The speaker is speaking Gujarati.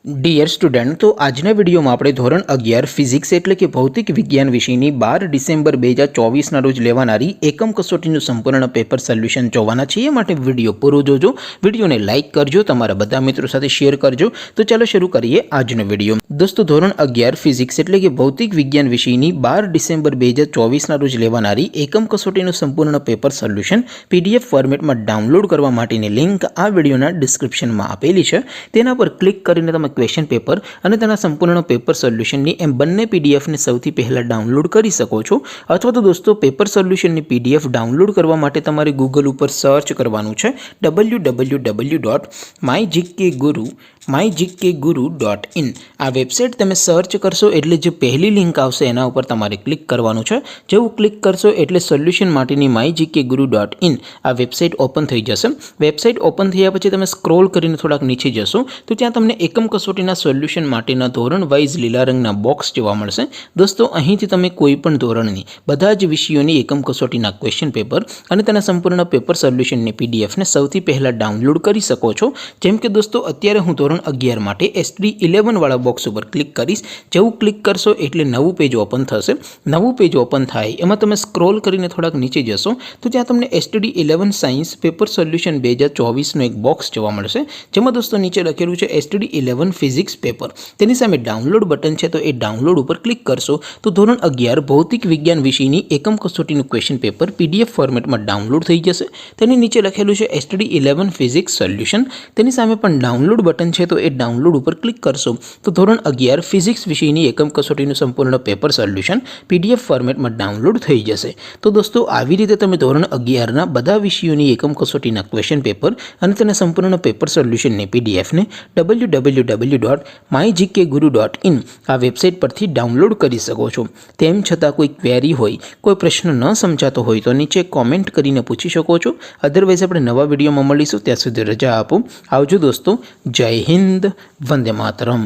डियर स्टूडेंट, तो आजना विडियो में આપણે ધોરણ 11 ફિઝિક્સ એટલે કે ભૌતિક વિજ્ઞાન વિષયની 12 ડિસેમ્બર 2024 ના રોજ લેવાનારી એકમ કસોટીનું સંપૂર્ણ પેપર સોલ્યુશન જોવાના છીએ। માટે વિડિયો પૂરો જોજો, વિડિયોને લાઈક કરજો, તમારા બધા મિત્રો સાથે શેર કરજો। તો ચાલો શરૂ કરીએ આજનો વિડિયો। દોસ્તો, ધોરણ 11 ફિઝિક્સ એટલે કે ભૌતિક વિજ્ઞાન વિષયની 12 ડિસેમ્બર 2024 ના રોજ લેવાનારી એકમ કસોટીનું સંપૂર્ણ પેપર સોલ્યુશન પીડીએફ ફોર્મેટમાં ડાઉનલોડ કરવા માટેની લિંક આ વિડિયોના ડિસ્ક્રિપ્શનમાં આપેલી છે। તેના પર ક્લિક કરીને તમે क्वेश्चन पेपर અને તેના સંપૂર્ણ પેપર સોલ્યુશનની એમ બંને પીડીએફને સૌથી પહેલા ડાઉનલોડ કરી શકો છો। અથવા તો દોસ્તો, પેપર સોલ્યુશનની પીડીએફ ડાઉનલોડ કરવા માટે તમારે ગૂગલ ઉપર સર્ચ કરવાનું છે www.mygkguru.in। આ વેબસાઇટ તમે સર્ચ કરશો એટલે જે પહેલી લિંક આવશે એના ઉપર તમારે ક્લિક કરવાનું છે। જેવું ક્લિક કરશો એટલે સોલ્યુશન માટેની mygkguru.in આ વેબસાઇટ ઓપન થઈ જશે। વેબસાઇટ ઓપન થયા પછી તમે સ્ક્રોલ કરીને થોડાક નીચે જશો તો ત્યાં તમને એકમ કસોટીના સોલ્યુશન માટેના ધોરણ વાઇઝ લીલા રંગના બોક્સ જોવા મળશે। દોસ્તો, અહીંથી તમે કોઈ પણ ધોરણની બધા જ વિષયોની એકમ કસોટીના ક્વેશ્ચન પેપર અને તેના સંપૂર્ણ પેપર સોલ્યુશનની પીડીએફને સૌથી પહેલા ડાઉનલોડ કરી શકો છો। જેમ કે દોસ્તો, અત્યારે હું ધોરણ 11 માટે SD11 વાળા બોક્સ ઉપર ક્લિક કરીશ। જેવું ક્લિક કરશો એટલે નવું પેજ ઓપન થશે। નવું પેજ ઓપન થાય એમાં તમે સ્ક્રોલ કરીને થોડાક નીચે જશો તો ત્યાં તમને SD11 સાયન્સ પેપર સોલ્યુશન 2024 નો એક બોક્સ જોવા મળશે, જેમાં દોસ્તો નીચે લખેલું છે SD11 ફિઝિક્સ પેપર। તેની સામે ડાઉનલોડ બટન છે, તો એ ડાઉનલોડ ઉપર ક્લિક કરશો તો ધોરણ 11 ભૌતિક વિજ્ઞાન વિષયની એકમ કસોટીનું ક્વેશ્ચન પેપર પીડીએફ ફોર્મેટમાં ડાઉનલોડ થઈ જશે। તેની નીચે લખેલું છે SD11 ફિઝિક્સ સોલ્યુશન। તેની સામે પણ ડાઉનલોડ બટન છે, તો એ ડાઉનલોડ ઉપર ક્લિક કરશો તો ધોરણ 11 ફિઝિક્સ વિષયની એકમ કસોટીનું સંપૂર્ણ પેપર સોલ્યુશન પીડીએફ ફોર્મેટમાં ડાઉનલોડ થઈ જશે। તો દોસ્તો, આવી રીતે તમે ધોરણ 11ના બધા વિષયોની એકમ કસોટીના ક્વેશ્ચન પેપર અને તેના સંપૂર્ણ પેપર સોલ્યુશનની પીડીએફને www.mygkguru.in આ વેબસાઇટ પરથી ડાઉનલોડ કરી શકો છો। તેમ છતાં કોઈ ક્વેરી હોય, કોઈ પ્રશ્ન ન સમજાતો હોય તો નીચે કોમેન્ટ કરીને પૂછી શકો છો। અધરવાઇઝ આપણે નવા વિડીયોમાં મળીશું, ત્યાં સુધી રજા આપો। આવજો દોસ્તો, જય હિન્દ, વંદે માતરમ।